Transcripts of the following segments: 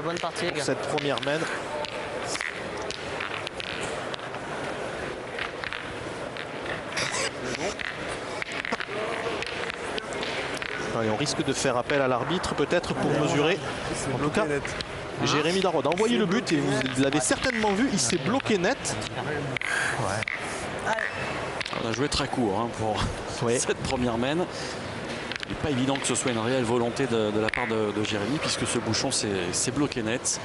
bonne partie, les gars. Cette première main. Allez, on risque de faire appel à l'arbitre peut-être pour mesurer. En tout cas, Jérémy Darod a envoyé le but et vous l'avez certainement vu, il s'est bloqué net. Ouais. On a joué très court hein, pour cette première main. Il n'est pas évident que ce soit une réelle volonté de la part de Jérémy puisque ce bouchon s'est bloqué net.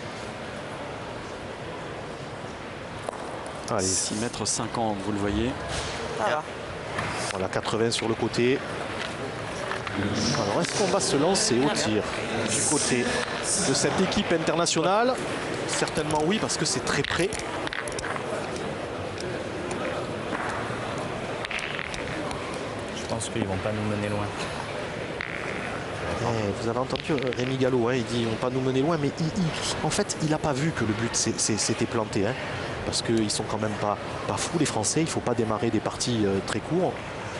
Allez. 6,50 m, vous le voyez. Voilà, 80 sur le côté. Alors, est-ce qu'on va se lancer au tir du côté de cette équipe internationale? Certainement oui, parce que c'est très près. Je pense qu'ils ne vont pas nous mener loin. Vous avez entendu Rémi Gallo, hein, il dit ils vont pas nous mener loin, mais en fait il n'a pas vu que le but s'était planté, hein, parce qu'ils sont quand même pas fous les Français. Il ne faut pas démarrer des parties très courtes.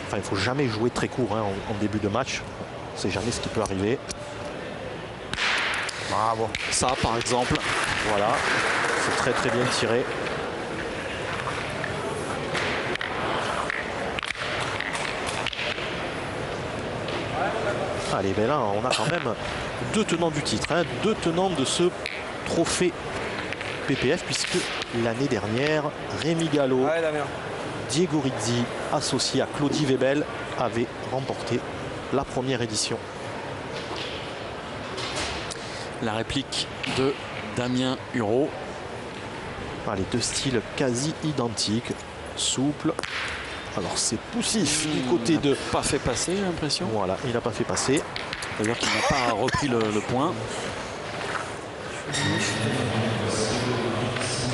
Enfin, il ne faut jamais jouer très court hein, en début de match. On ne sait jamais ce qui peut arriver. Bravo. Ça par exemple. Voilà, c'est très très bien tiré. Allez, ben là, on a quand même deux tenants du titre, hein, deux tenants de ce trophée PPF, puisque l'année dernière, Rémi Gallo, Diego Rizzi, associé à Claudie Webel, avait remporté la première édition. La réplique de Damien Hureau. Les deux styles quasi identiques, souple. Alors c'est poussif du côté de... Pas fait passer, j'ai l'impression. Voilà, il n'a pas fait passer. C'est-à-dire qu'il n'a pas repris le point.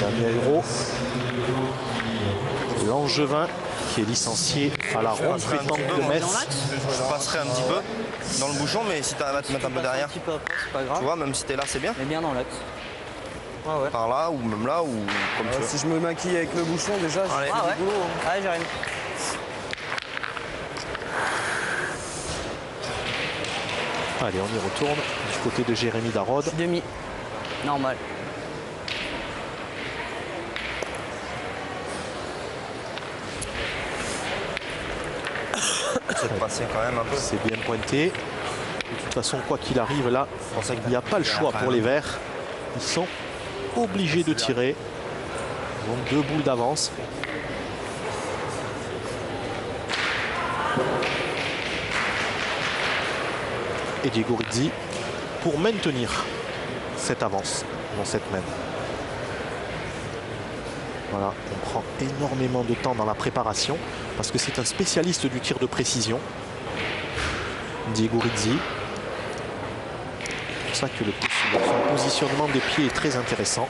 Damien Hureau, l'Angevin, qui est licencié à la Ronde pétanque de Metz. Je passerai un petit peu dans le bouchon, mais si tu arrives à te mettre un peu derrière, tu vois, même si tu es là, c'est bien. Mais bien dans l'axe. Par là, ou même là, ou comme tu veux. Si je me maquille avec le bouchon, déjà, je fais du boulot. Allez, Jérémy. Allez, on y retourne du côté de Jérémy Darod. Demi. Normal. C'est passé quand même un peu. C'est bien pointé. De toute façon, quoi qu'il arrive, là, il n'y a pas le choix pour les Verts. Ils sont obligés de tirer. Ils ont 2 boules d'avance. Et Diego Rizzi pour maintenir cette avance dans cette main. Voilà, on prend énormément de temps dans la préparation parce que c'est un spécialiste du tir de précision. Diego Rizzi. C'est pour ça que son positionnement des pieds est très intéressant.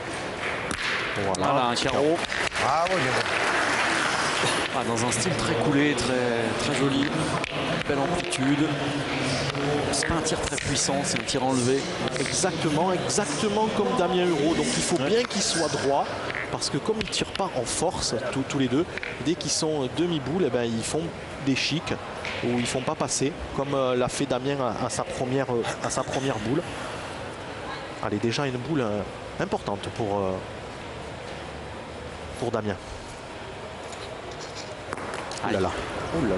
Voilà un carreau. Ah oui, dans un style très coulé, très joli. Belle amplitude. C'est pas un tir très puissant, c'est un tir enlevé. Exactement comme Damien Hureau. Donc il faut bien qu'il soit droit. Parce que comme ils ne tirent pas en force, tous les deux, dès qu'ils sont demi-boule, eh ben, ils font des chics ou ils ne font pas passer, comme l'a fait Damien à sa première boule. Allez, déjà une boule importante pour Damien. Oh là là. Oh là là.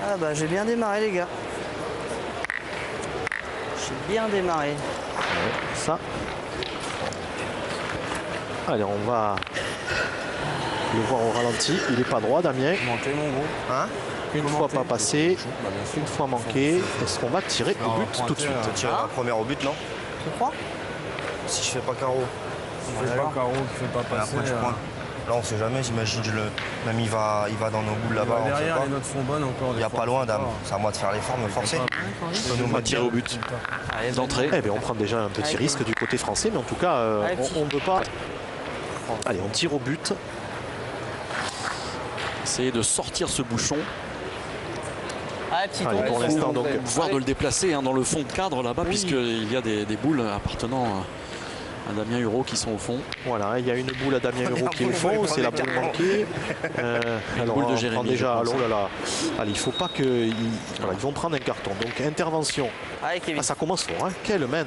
Ah bah j'ai bien démarré, les gars. J'ai bien démarré. Ouais, ça. Allez, on va le voir au ralenti. Il n'est pas droit, Damien. Manqué, mon gros. Hein? Une fois pas passé, une fois manqué. Est-ce qu'on va tirer au but tout de suite? Tu tires la première au but, non? Tu crois? Si je fais pas carreau. Il fait pas carreau, il fait pas Et passer. après, tu pointes. Là, on sait jamais, j'imagine, même il va dans nos boules là-bas. Derrière, les notes sont bonnes encore. Il n'y a pas loin, Dame. C'est à moi de faire l'effort, me forcer. On va tirer au but d'entrée. Eh bien, on prend déjà un petit risque du côté français, mais en tout cas, on ne veut pas. Allez, on tire au but. Essayer de sortir ce bouchon. Allez, pour l'instant, donc, voire de le déplacer dans le fond de cadre là-bas, puisqu'il y a des boules appartenant à Damien Hureau qui sont au fond. Voilà, il y a une boule à Damien Hureau qui est au fond, c'est la boule manquée. Alors, boule de on Jérémy, prend déjà, je pense. oh là là. Allez, il ne faut pas qu'ils voilà, ils vont prendre un carton. Donc, intervention. Allez, Kevin. Ah, ça commence fort, hein. Quelle main.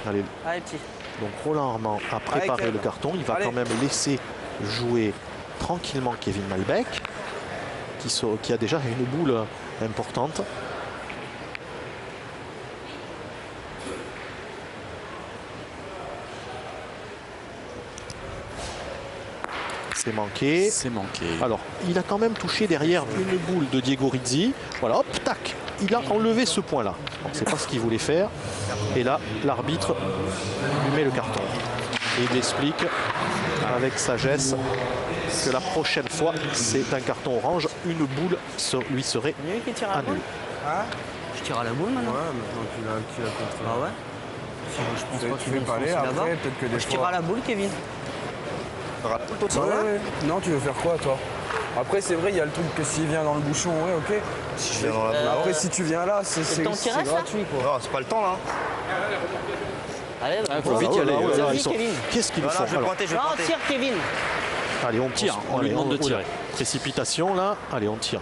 Allez. Allez, petit. Donc Roland Armand a préparé le carton. Il va quand même laisser jouer tranquillement Kevin Malbec, qui a déjà une boule importante. C'est manqué. C'est manqué. Alors, il a quand même touché derrière une boule de Diego Rizzi. Voilà, hop, tac. Il a enlevé ce point-là. On ne sait pas ce qu'il voulait faire. Et là, l'arbitre lui met le carton. Et il explique avec sagesse que la prochaine fois, c'est un carton orange. Une boule lui serait annulée. Je tire à la boule maintenant. Ouais, maintenant qu'il a compris. Ah ouais. Je pense pas Tu qu'il fais pas aller là-bas. après, peut-être que des Je tire fois... à la boule, Kevin. Ouais. Non, tu veux faire quoi, toi? Après, c'est vrai, il y a le truc que s'il vient dans le bouchon, ouais, ok. Si je viens dans la boule. Après, si tu viens là, c'est temps qui reste, là gratuit, quoi. Non, c'est pas le temps là. Allez, Il faut vite y aller. Vas-y, Kevin. Qu'est-ce qu'il Voilà, faut je vais alors? pointer, je vais Non, pointer. tire, Kevin. Allez, on Tire, tire. on lui demande de oula. tirer. Précipitation là. Allez, on tire.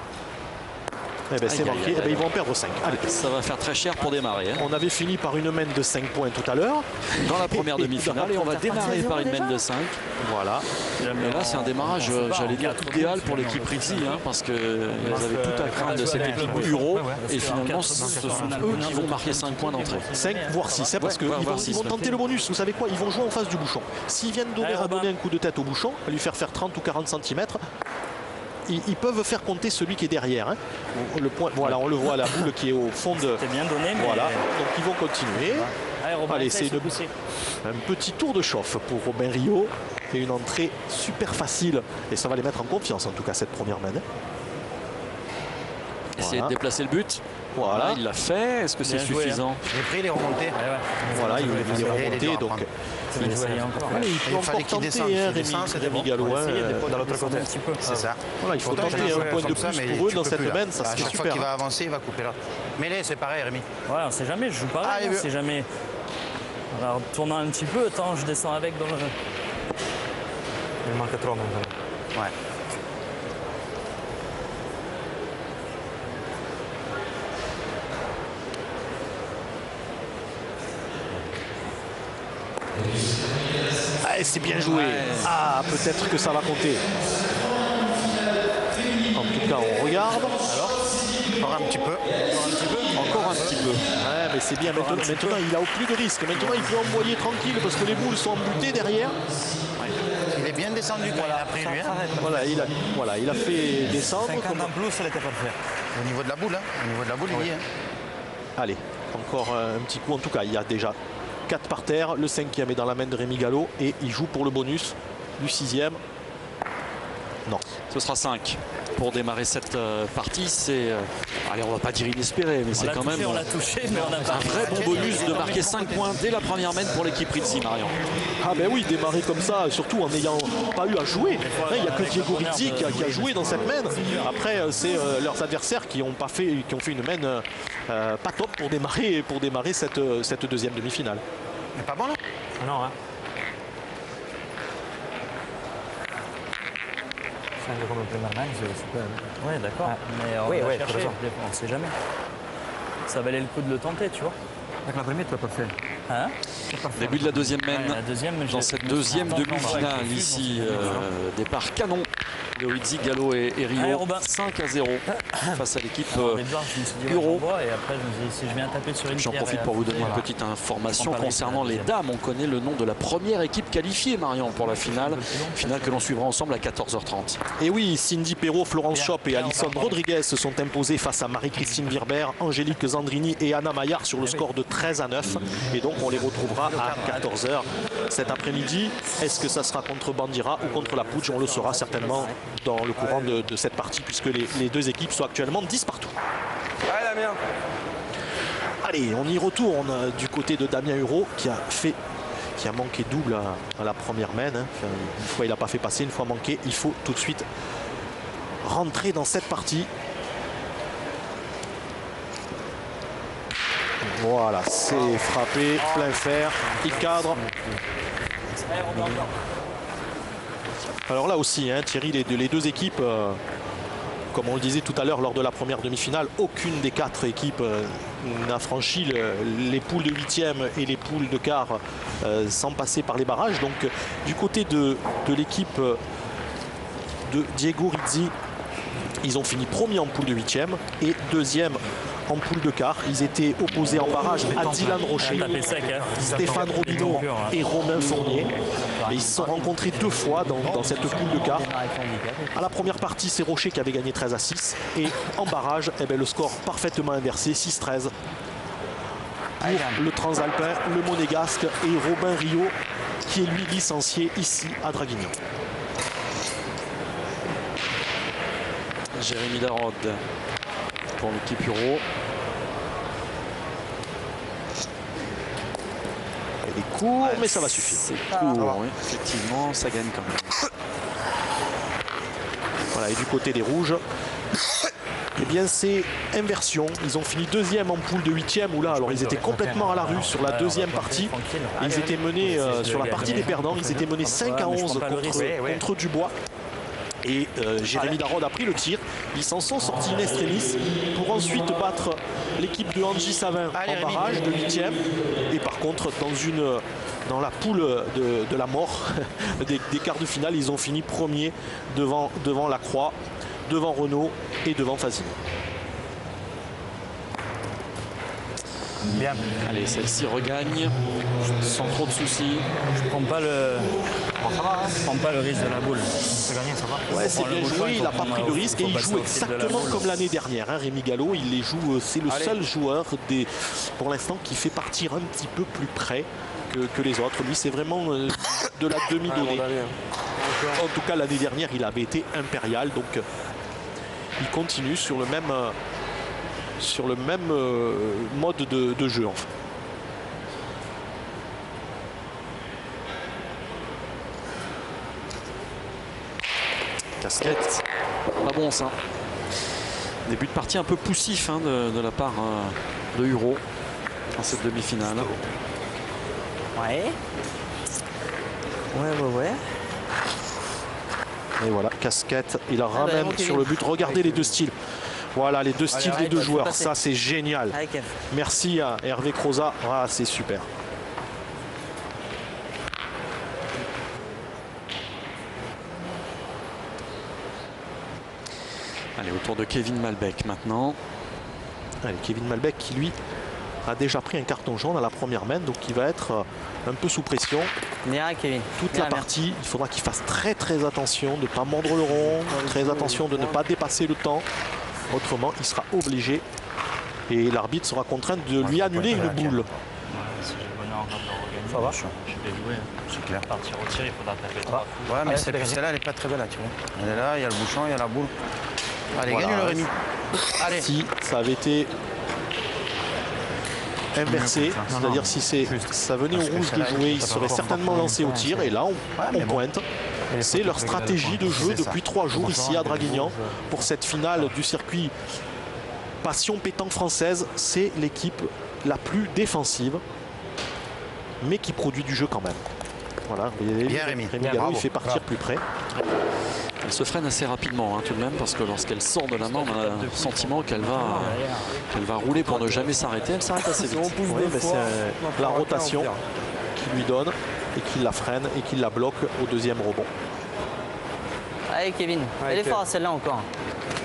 Eh ben, c'est Aïe, aïe, manqué. aïe, Eh ben, ils vont en perdre 5. Allez. Ça va faire très cher pour démarrer. Hein. On avait fini par une main de 5 points tout à l'heure. Dans la première demi-finale et on va démarrer par une mène de 5. Voilà. Et là, c'est un démarrage, j'allais dire, idéal pour l'équipe Rizzi, hein, parce qu'ils avaient tout à craindre de cette équipe Euro. Et finalement, ce sont eux qui vont marquer 5 points d'entrée. 5 voire 6, parce qu'ils vont tenter le bonus. Vous savez quoi? Ils vont jouer en face du bouchon. S'ils viennent donner un coup de tête au bouchon, lui faire 30 ou 40 cm, ils peuvent faire compter celui qui est derrière. Hein. Le point, voilà, on le voit, la boule qui est au fond de... C'était bien donné, mais... Voilà, donc ils vont continuer. Allez, Robin, Allez, essaye c'est de se pousser. un petit tour de chauffe pour Robin Rio. Et une entrée super facile. Et ça va les mettre en confiance, en tout cas, cette première main. Essayer de déplacer le but. Voilà. Il l'a fait. Est-ce que c'est Bien joué, suffisant? Je l'ai pris, il est remonté. Voilà, il est remonté. dur à Donc, prendre. Il essaye encore. allez, il peut fallait encore qu'il tenter, descende. hein, S'il descend, c'est Rémi bon. Gallo. hein. Dans l'autre côté. Un petit peu. C'est ça. Voilà, il faut Pourtant, tenter j'ai un joué point de comme ça, plus mais pour eux tu dans peux cette plus, là. main, ça À serait chaque fois super. qu'il va avancer, il va couper là. Mêlée, c'est pareil, Rémi. Ouais, on sait jamais, je joue pareil, Allez, on sait jamais. Alors, tournant un petit peu, attends, je descends avec dans le... Il manque trop maintenant. Ouais. Ah, c'est bien joué. Ah, peut-être que ça va compter. En tout cas, on regarde. Encore un petit peu. Encore un petit peu. Ouais, mais c'est bien. Maintenant, il a au plus de risque. Maintenant, il peut envoyer tranquille parce que les boules sont embutées derrière. Il est bien descendu quand il a pris lui. Voilà, il a fait descendre. 50 en plus, elle était parfaite. Au niveau de la boule, au niveau de la boule, il y est. Allez, encore un petit coup. En tout cas, il y a déjà 4 par terre. Le 5e est dans la main de Rémi Gallo et il joue pour le bonus du 6e. Non. Ce sera 5 pour démarrer cette partie. C'est, allez, on va pas dire inespéré, mais c'est quand même On l'a touché, mais on n'a pas... un vrai bon bonus de marquer 5 points dès la première main pour l'équipe Rizzi, Marion. Ah ben oui, démarrer comme ça, surtout en n'ayant pas eu à jouer. Il n'y a que Diego Rizzi qui a joué dans cette main. Après, c'est leurs adversaires qui ont fait une main pas top pour démarrer cette deuxième demi-finale. Mais pas bon là? Non, hein. Comme le première main, c'est super. Ouais, d'accord. Mais on va chercher, on ne sait jamais. Ça valait le coup de le tenter, tu vois. Avec la première, tu l'as pas fait. Hein? Début de la deuxième main. Ouais, la deuxième, Dans cette deuxième demi-finale, ici, départ canon de Rizzi, Gallo et Allez, Rio. Robin. 5-0 face à l'équipe Au départ, je me suis dit, ouais, Euro. j'envoie, et après, je me suis dit, si je viens taper sur une J'en pierre profite et pour vous donner voilà. une petite information On prend pas le risque concernant à la les dames. On connaît le nom de la première équipe qualifiée, Marion, pour la finale. Finale que l'on suivra ensemble à 14h30. Et oui, Cindy Perrault, Florence Schopp et Alison Rodriguez se sont imposées face à Marie-Christine Virber, Angélique Zandrini et Anna Maillard sur le score de 13-9. Et donc on les retrouvera à 14h cet après-midi. Est-ce que ça sera contre Bandira ou contre la Puig? On le saura certainement dans le courant de cette partie, puisque les deux équipes sont actuellement 10 partout. Allez, Damien. Allez, on y retourne du côté de Damien Hureau qui a manqué double à la première main. Hein. Enfin, une fois il n'a pas fait passer, une fois manqué. Il faut tout de suite rentrer dans cette partie. Voilà, c'est frappé, plein fer, il cadre. Alors là aussi, hein, Thierry, les deux équipes comme on le disait tout à l'heure lors de la première demi-finale, aucune des 4 équipes n'a franchi les poules de 8e et les poules de quart sans passer par les barrages. Donc du côté de l'équipe de Diego Rizzi, ils ont fini premier en poule de 8e et deuxième en poule de quart. Ils étaient opposés en barrage à Dylan Rocher, Stéphane Robineau et Romain Fournier. Et ils se sont rencontrés 2 fois dans cette poule de quart. À la première partie, c'est Rocher qui avait gagné 13-6. Et en barrage, eh bien, le score parfaitement inversé, 6-13. Pour le Transalpin, le Monégasque et Robin Rio, qui est lui licencié ici à Draguignan. Jérémy Darod pour l'équipe Euro. Il est court, mais ça va suffire. C'est court, oui, effectivement, ça gagne quand même. Voilà, et du côté des rouges, eh bien c'est inversion. Ils ont fini deuxième en poule de 8e, où là, alors ils étaient complètement à la rue sur la deuxième partie. Et ils étaient menés sur la partie des perdants, ils étaient menés 5-11 contre Dubois. Et Jérémy Darod a pris le tir. Ils s'en sont sortis in extremis pour ensuite battre l'équipe de Angie Savin en barrage de 8e. Et par contre, dans la poule de la mort des quarts de finale, ils ont fini premier devant Lacroix, devant Renault et devant Fazine. Bien. Allez, celle-ci regagne sans trop de soucis. Je prends pas le risque de la boule. Ouais, c'est bien joué, il n'a pas pris de risque et il joue exactement comme l'année dernière. Hein, Rémi Gallo, il les joue, c'est le seul joueur pour l'instant qui fait partir un petit peu plus près que les autres. Lui, c'est vraiment de la demi-donnée. En tout cas, l'année dernière, il avait été impérial, donc il continue sur le même mode de jeu. En fait. Casquette, pas bon ça. Début de partie un peu poussif hein, de la part de Huro dans cette demi-finale. Ouais. Ouais. Et voilà, casquette, il la ramène sur le but. Regardez les deux styles. Voilà, les deux styles des deux joueurs. Ça, c'est génial. Merci à Hervé Croza. Ah, c'est super. Allez, autour de Kevin Malbec maintenant. Allez, Kevin Malbec qui, lui, a déjà pris un carton jaune à la première main. Donc, il va être un peu sous pression. Bien, Kevin. Toute la partie, il faudra qu'il fasse très, très attention de ne pas mordre le rond. Très attention de ne pas dépasser le temps. Autrement, il sera obligé et l'arbitre sera contraint de lui annuler une boule. Ça va. Je vais jouer. C'est clair. Partir au tir, il faudra taper 3 fois. Ouais, mais celle-là, elle n'est pas très belle, là, tu vois. Elle est là, il y a le bouchon, il y a la boule. Allez, voilà. Gagne le Rémi. Allez. Si ça avait été inversé, c'est-à-dire si ça venait au rouge de jouer, il serait certainement lancé au tir. Et là, on pointe. C'est leur stratégie de jeu depuis 3 jours ici à Draguignan pour cette finale du circuit Passion Pétanque Française. C'est l'équipe la plus défensive, mais qui produit du jeu quand même. Voilà, Rémi Gallo, il fait partir plus près. Elle se freine assez rapidement hein, tout de même parce que lorsqu'elle sort de la main, on a le sentiment qu'elle va rouler pour ne jamais s'arrêter. Elle s'arrête assez vite. Oui, c'est la rotation qui lui donne et qui la freine et qui la bloque au deuxième rebond. Allez Kevin, elle est forte celle-là encore.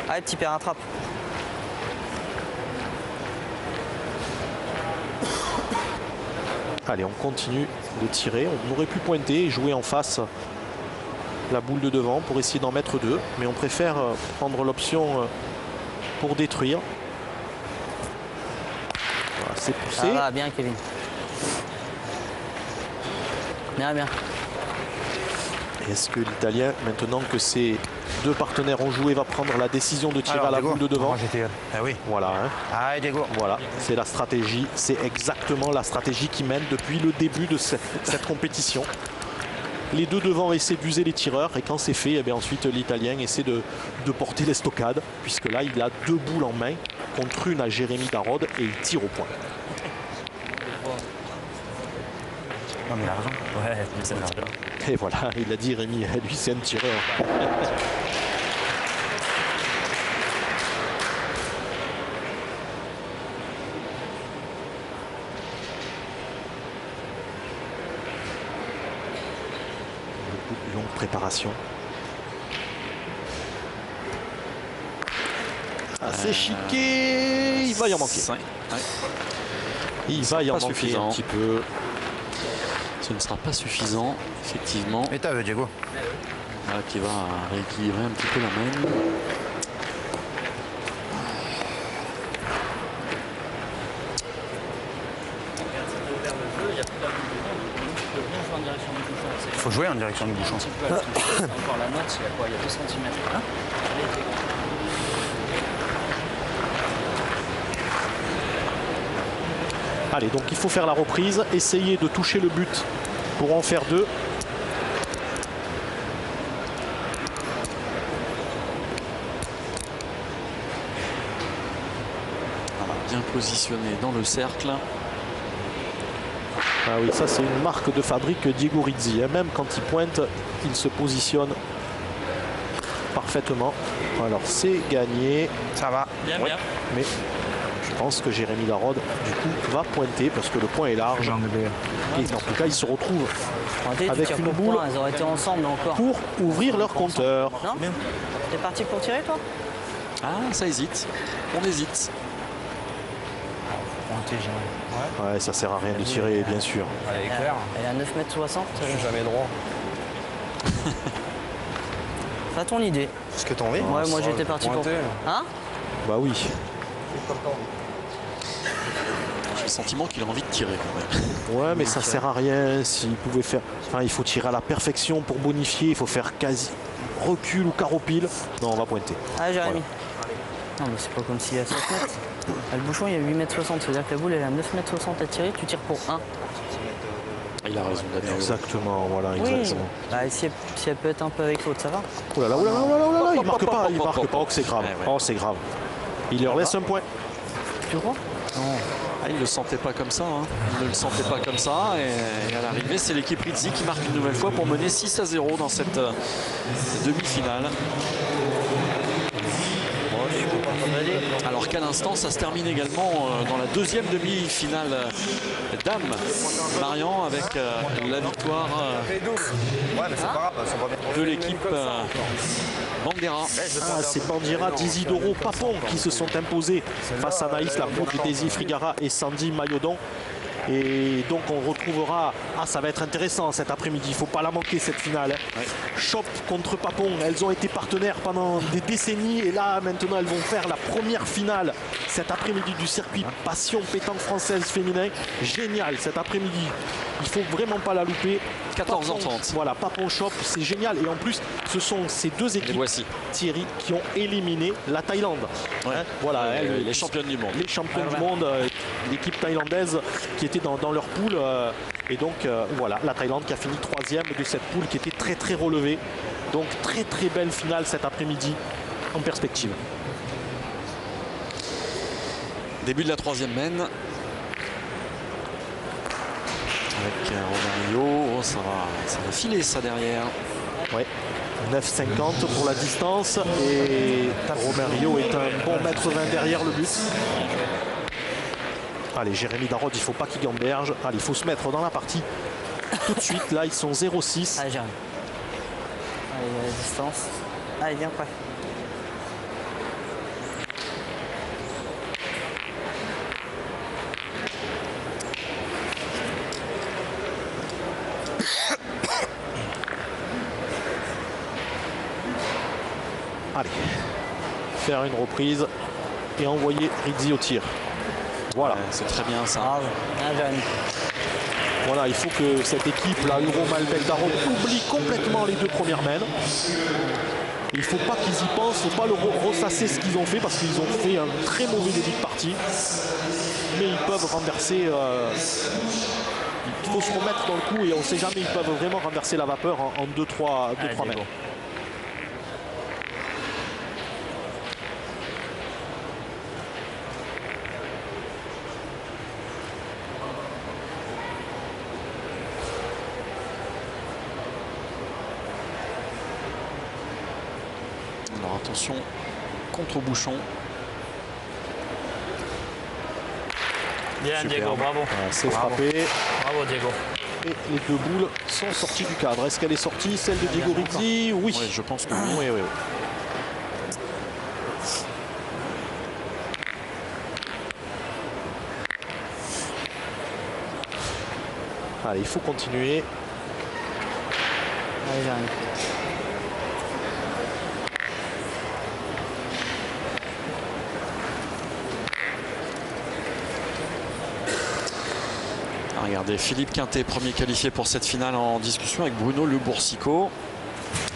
Allez petit père, rattrape. Allez, on continue de tirer. On aurait pu pointer et jouer en face la boule de devant pour essayer d'en mettre 2. Mais on préfère prendre l'option pour détruire. Voilà, c'est poussé. Ça va, bien Kevin. Bien. Est-ce que l'Italien, maintenant que ses 2 partenaires ont joué, va prendre la décision de tirer à la boule de devant? Ah oui. Voilà. Hein. Allez, Diego. Voilà, c'est la stratégie. C'est exactement la stratégie qui mène depuis le début de cette compétition. Les 2 devant essaient d'user les tireurs et quand c'est fait, eh bien ensuite l'Italien essaie de porter l'estocade puisque là il a 2 boules en main contre une à Jérémy Darod et il tire au point. Non mais il a raison. Ouais, c'est un tireur. Et voilà, il a dit Rémi, lui c'est un tireur. longue préparation. C'est chiqué, il va y en manquer. Il va y en manquer un petit peu. Ce ne sera pas suffisant, effectivement. Et t'as vu, Diego. Là, qui va rééquilibrer un petit peu la main. Il faut jouer en direction du bouchon. Encore la note, il y a quoi? Il y a 2 cm. Allez, donc il faut faire la reprise, essayer de toucher le but pour en faire 2. Bien positionné dans le cercle. Ah oui, ça c'est une marque de fabrique Diego Rizzi. Même quand il pointe, il se positionne parfaitement. Alors c'est gagné. Ça va. Bien, Ouais. bien. Mais je pense que Jérémy Larode, du coup, va pointer parce que le point est large. Et en tout cas, ils se retrouvent avec une boule Ils auraient été ensemble encore. pour ouvrir leur compteur. Non? T'es parti pour tirer, toi? Ah, ça hésite. On hésite. Ouais, ça sert à rien de tirer, bien sûr. Elle est claire. Elle est à 9,60 m. Je suis jamais droit. T'as ton idée. C'est ce que t'as envie. Ouais, moi j'étais parti pour. Pointer. Hein? Bah oui. J'ai le sentiment qu'il a envie de tirer quand même. Ouais, mais ça sert à rien. S'il pouvait faire. Enfin, il faut tirer à la perfection pour bonifier. Il faut faire quasi recul ou carreau pile. Non, on va pointer. Ah, Jérémy. Non, mais c'est pas comme s'il y a 7 mètres. Ah, le bouchon, il y a 8,60 m. Ça veut dire que la boule, elle est à 9,60 m à tirer. Tu tires pour 1. Il a raison, Damien. Exactement, voilà, Oui. exactement. Bah, si elle peut être un peu avec l'autre, ça va. Oh là là, oh là là, oh là là, oh là là, il marque pas, il marque pas. Oh, que c'est grave. Ouais, ouais. Oh, c'est grave. Il leur laisse un point. Tu crois? Ah, il ne le sentait pas comme ça. Hein. Il ne le sentait pas comme ça. Et à l'arrivée, c'est l'équipe Rizzi qui marque une nouvelle fois pour mener 6-0 dans cette demi-finale. Alors qu'à l'instant, ça se termine également dans la deuxième demi-finale dames. Marian avec la victoire Ouais, mais c'est pas grave, ça va bien. de l'équipe Bandera. Ah, c'est Bandira, Disidoro, Papon qui se sont imposés face à Naïs Lapoudre, Daisy Frigara et Sandy Maillodon. Et donc on retrouvera, ça va être intéressant cet après-midi, il ne faut pas la manquer cette finale. Ouais. Chop contre Papon, elles ont été partenaires pendant des décennies et là maintenant elles vont faire la première finale cet après-midi du circuit Passion Pétanque Française féminin. Génial cet après-midi, il ne faut vraiment pas la louper. 14h30. Voilà, Papon Chop, c'est génial. Et en plus, ce sont ces deux Les équipes, voici. Thierry, qui ont éliminé la Thaïlande. Ouais. Voilà, Les championnes du monde. les champions du monde, l'équipe thaïlandaise qui était dans leur poule. Et donc voilà, la Thaïlande qui a fini 3e de cette poule qui était très très relevée. Donc très très belle finale cet après-midi en perspective. Début de la troisième mène. Avec Romario, ça va filer ça derrière. Ouais. 9,50 pour la distance et Romario est un bon mètre 20 derrière le but. Allez, Jérémy Darod, il ne faut pas qu'il gamberge. Allez, il faut se mettre dans la partie tout de suite. Là, ils sont 0,6. Allez, Jérémy. Allez, il y a la distance. Allez, viens, prêt. Allez, faire une reprise et envoyer Rizzi au tir. Voilà. Ouais, c'est très bien ça. Bravo. Bien, Jérémy. Voilà, il faut que cette équipe, la Euro Malbec Darod, oublie complètement les deux premières mènes. Il ne faut pas qu'ils y pensent, il ne faut pas ressasser ce qu'ils ont fait parce qu'ils ont fait un très mauvais début de partie. Mais ils peuvent renverser. Il faut se remettre dans le coup et on ne sait jamais, ils peuvent vraiment renverser la vapeur en 2-3 mènes. Alors attention, contre bouchon. Bien, Diego, bravo. C'est frappé. Bravo, Diego. et les deux boules sont sorties du cadre. Est-ce qu'elle est sortie, celle de Diego Rizzi? Oui. Ouais, je pense que oui. Oui, oui, oui. Allez, il faut continuer. Allez, Jérémy. Regardez, Philippe Quintet, premier qualifié pour cette finale en discussion avec Bruno Le Boursicot,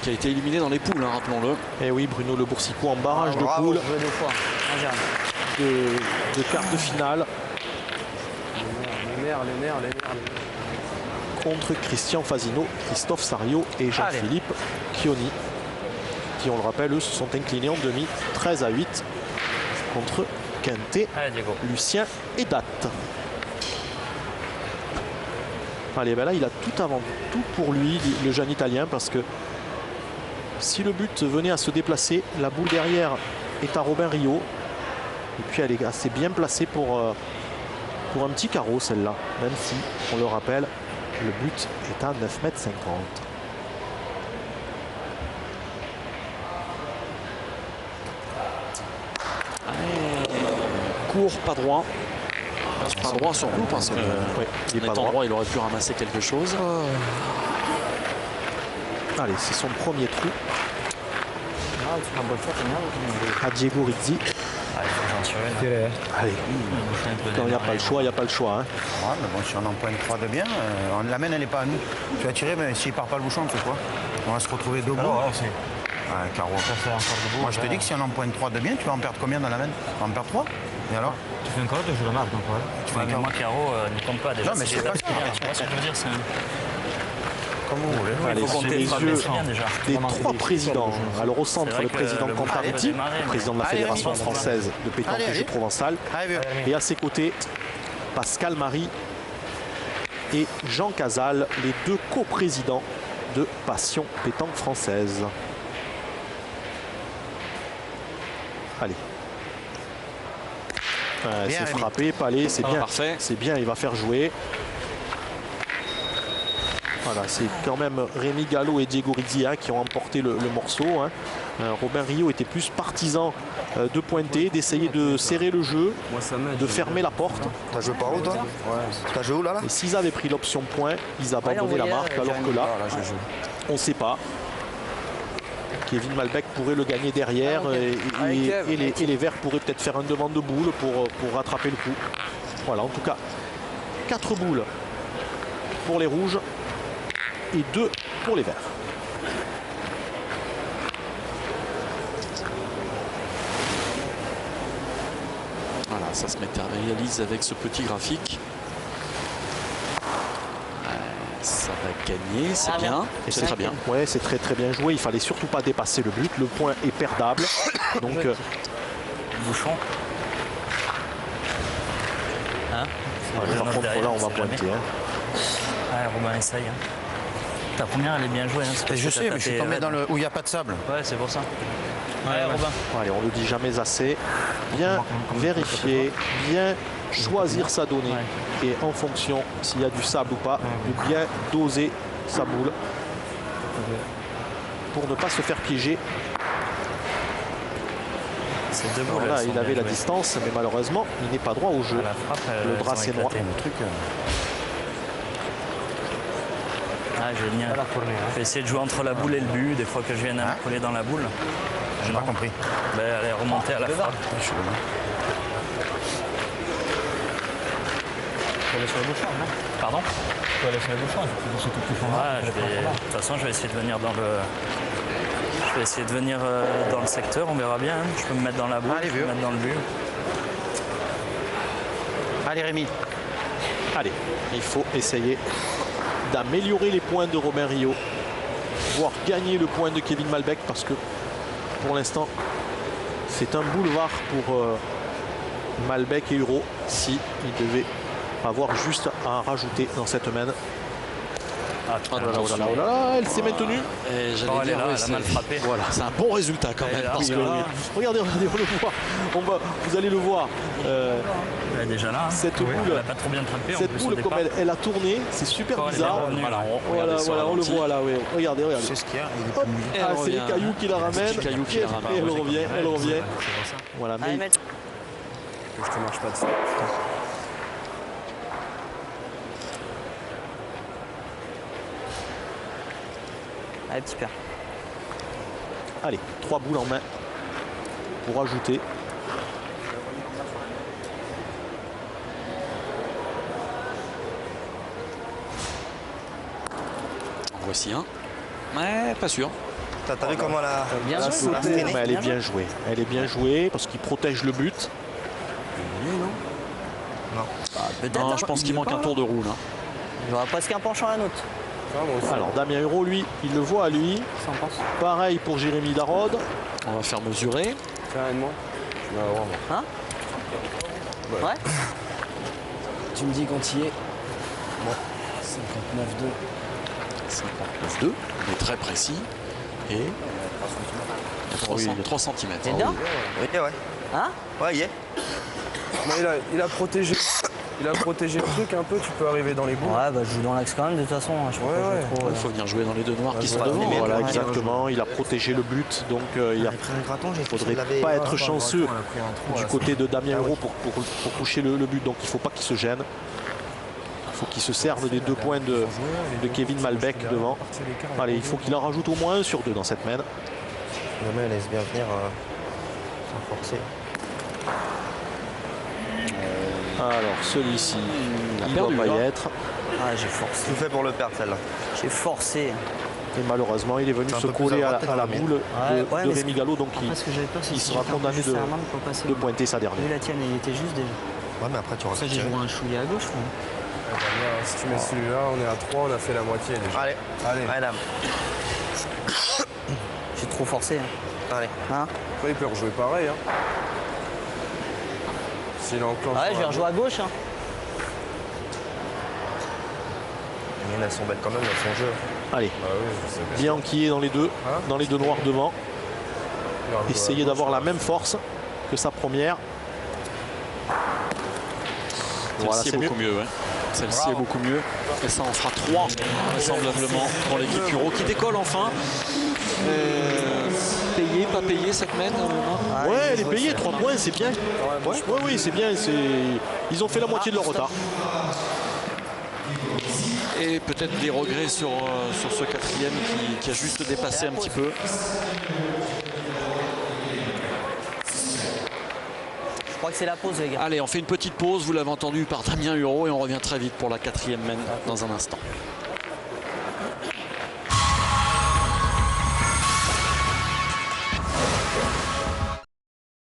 qui a été éliminé dans les poules, hein, rappelons-le. Et oui, Bruno Le Boursicot en barrage de poule Deux fois. de quart de finale Les nerfs. contre Christian Fasino, Christophe Sario et Jean-Philippe Chioni, qui, on le rappelle, eux se sont inclinés en demi 13-8 contre Quintet, Lucien et Date. Allez, ben là, il a tout avant tout pour lui, le jeune Italien, parce que si le but venait à se déplacer, la boule derrière est à Robin Rio. Et puis, elle est assez bien placée pour un petit carreau, celle-là, même si, on le rappelle, le but est à 9,50 m. Court, pas droit. Pas droit surtout parce que il est pas droit, il aurait pu ramasser quelque chose. Allez, c'est son premier trou. À Diego Rizzi. Allez, quand il n'y a pas le choix, il n'y a pas le choix. Hein. Ouais, mais bon, si on en pointe 3 de bien, la main, elle n'est pas à nous. Tu vas tirer, mais s'il part pas le bouchon, tu fais quoi? On va se retrouver debout. Carreau. Moi, je te dis que si on en pointe 3 de bien, tu vas en perdre combien dans la main? Tu vas en perdre 3? Et alors? Tu fais une carotte ou je remarque donc voilà. Tu fais moi, carreau, ne compte pas déjà. Non, mais c'est pas ça. Tu vois ce que je veux dire, c'est comme vous voulez. Allez, faut sous compter les trois, yeux c'est bien déjà. des trois présidents. Alors au centre, le que président le Contaretti, démarrer, mais- président de la Allez, Fédération Rémi. française de pétanque Allez, et jeux allez. provençal. Allez, vieux. Et à ses côtés, Pascal Marie et Jean Casal, les deux coprésidents de Passion Pétanque Française. Allez. Bien, C'est Rémi. frappé, Palais, c'est bien. Parfait. C'est bien, il va faire jouer. Voilà, c'est quand même Rémi Gallo et Diego Rizzi qui ont emporté le morceau. Hein. Robin Rio était plus partisan de pointer, d'essayer de serrer le jeu, de fermer la porte. T'as joué par où, toi? T'as joué où, là? Et s'ils avaient pris l'option point, ils abandonnaient la marque, alors que là, on ne sait pas. Kevin Malbec pourrait le gagner derrière et les Verts pourraient peut-être faire une demande de boule pour rattraper le coup. Voilà, en tout cas, 4 boules pour les rouges et 2 pour les Verts. Voilà, ça se matérialise avec ce petit graphique. Ça va gagner, c'est bien. Et C'est très bien. Ouais, c'est très très bien joué. Il fallait surtout pas dépasser le but. Le point est perdable. Donc Bouchon. Hein par contre là on va pointer. Hein. Ouais, Robin essaye. Hein. Ta première, elle est bien jouée. Hein, c'est parce Je que t'as sais, mais je suis tapé tombé raide. dans le où il n'y a pas de sable. Ouais, c'est pour ça. Ouais, Robin. Allez, on ne le dit jamais assez. Bien vérifier, bien choisir sa donnée. Et en fonction s'il y a du sable ou pas, de bien doser sa boule pour ne pas se faire piéger. C'est deux boules. Alors là, elles sont il avait bien la jouées. distance, mais malheureusement, il n'est pas droit au jeu. À la frappe, Le elles bras ont c'est noir. éclaté. Ah, je vais essayer de jouer entre la boule et le but. Des fois que je viens à me coller dans la boule. J'ai pas compris. Ben, elle est remontée à la frappe. Je suis dedans. Tu vas aller sur le bouchon, non? Pardon? Tu vas aller sur le bouchon, c'est tout plus fond. Ouais, de toute façon, je vais essayer de venir dans le... Je vais essayer de venir dans le secteur, on verra bien. Hein. Je peux me mettre dans la boule, Allez, je peux me vieux. mettre dans le but. Allez, Rémi. Allez, il faut essayer d'améliorer les points de Robin Rio, voire gagner le point de Kevin Malbec, parce que pour l'instant, c'est un boulevard pour Malbec et Huro, si il devait avoir juste à rajouter dans cette main. Ah, Oh là là, oh là là, oh là là, elle s'est maintenue. Et j'allais elle est dire, là, ouais, elle a mal frappé. Voilà, c'est un bon résultat quand même. Parce que là, Regardez, regardez, on le voit. Vous allez le voir. Elle est déjà là. Hein. Cette Oui, boule, elle n'a pas trop bien frappé. cette boule comme elle a tourné, c'est super Quand elle est bizarre. bien revenue. voilà, Voilà, sur voilà, on le ralenti. voit là, oui. Regardez, regardez. C'est ce qu'il y a. Il est Hop. pas mouillé. Et Ah, elle c'est les revient. cailloux qui la ramènent. Petit caillou qui la ramène. Et elle revient, elle revient. Voilà, Allez, mais mec. Que je te marche pas dessus. Allez, petit père. allez, 3 boules en main pour ajouter. Voici un. Mais pas sûr. T'as vu comment la... Bien Elle a joué. sauté, mais elle est Bien bien jouée. Elle est bien jouée parce qu'il protège le but. Peut-être. Non, hein. je pense qu'il manque un tour de roue là. Il y aura presque un penchant à la note. Ah, moi aussi. Alors Damien Hurault, lui, il le voit à lui. Ça en pense. Pareil pour Jérémy Darod. On va faire mesurer. Carrément. Je vais avoir, moi. Hein Ouais. Tu me dis quand il est. 59,2. Il est très précis. Et 3 cm. Et dedans Oui, ouais. Hein Ouais, il est. Mais il a protégé. Il a protégé le truc un peu, tu peux arriver dans les boules. Ouais, bah je joue dans l'axe quand même de toute façon. Je peux Ouais, pas jouer ouais. trop, Il faut venir jouer dans les deux noirs qui sont voilà, devant. mais Voilà, ouais. exactement. Il a protégé le but. Donc il ne Pris un graton, j'ai faudrait pas être chanceux du côté de Damien Hurault pour toucher le but. Donc il ne faut pas qu'il se gêne. Il faut qu'il se serve des 2 points de Kevin Malbec devant. Allez, il faut qu'il en rajoute au moins 1 sur 2 dans cette main. Demain, elle laisse bien venir sans forcer. Alors celui-ci, il ne perdu, doit pas y hein. être. Ah, j'ai forcé. Tout fait pour le perdre, celle-là. J'ai forcé. Et malheureusement, il est venu C'est un se peu plus coller à à droite, la peut-être, boule ouais, de mais Rémi Gallo. Donc Après, ce que j'avais peur, c'est il que sera si condamné juste sa main pour passer de le- pointer sa Lui, dernière. la tienne, il était juste déjà. Ouais, mais après, tu auras Ça, j'ai joué un chouïa à gauche. moi. Si tu mets celui-là, on est à 3, on a fait la moitié déjà. Allez, Allez. allez, dame. J'ai trop forcé. Hein. Allez. Hein Après, il peut rejouer pareil. Hein. S'il enclenche. Ouais, je vais rejouer à gauche. Hein. Les miennes, elles sont belles quand même dans son jeu. Allez, Bah oui, je sais bien. bien enquillé dans les deux noirs devant. Il va rejouer à Essayer gauche. d'avoir la même force que sa première. Voilà, Celle-ci c'est est mieux. beaucoup mieux. Ouais. Celle-ci est beaucoup mieux. Et ça en fera 3 vraisemblablement pour l'équipe Hurault qui décolle enfin. Payé, pas payé cette mène non Ouais, elle est payée, 3 points, c'est bien. Ouais, oui, c'est bien. Ils ont fait la moitié de leur retard. Et peut-être des regrets sur ce 4e qui a juste dépassé un petit peu. Je crois que c'est la pause, les gars. Allez, on fait une petite pause, vous l'avez entendu par Damien Hurault et on revient très vite pour la 4e mène dans un instant.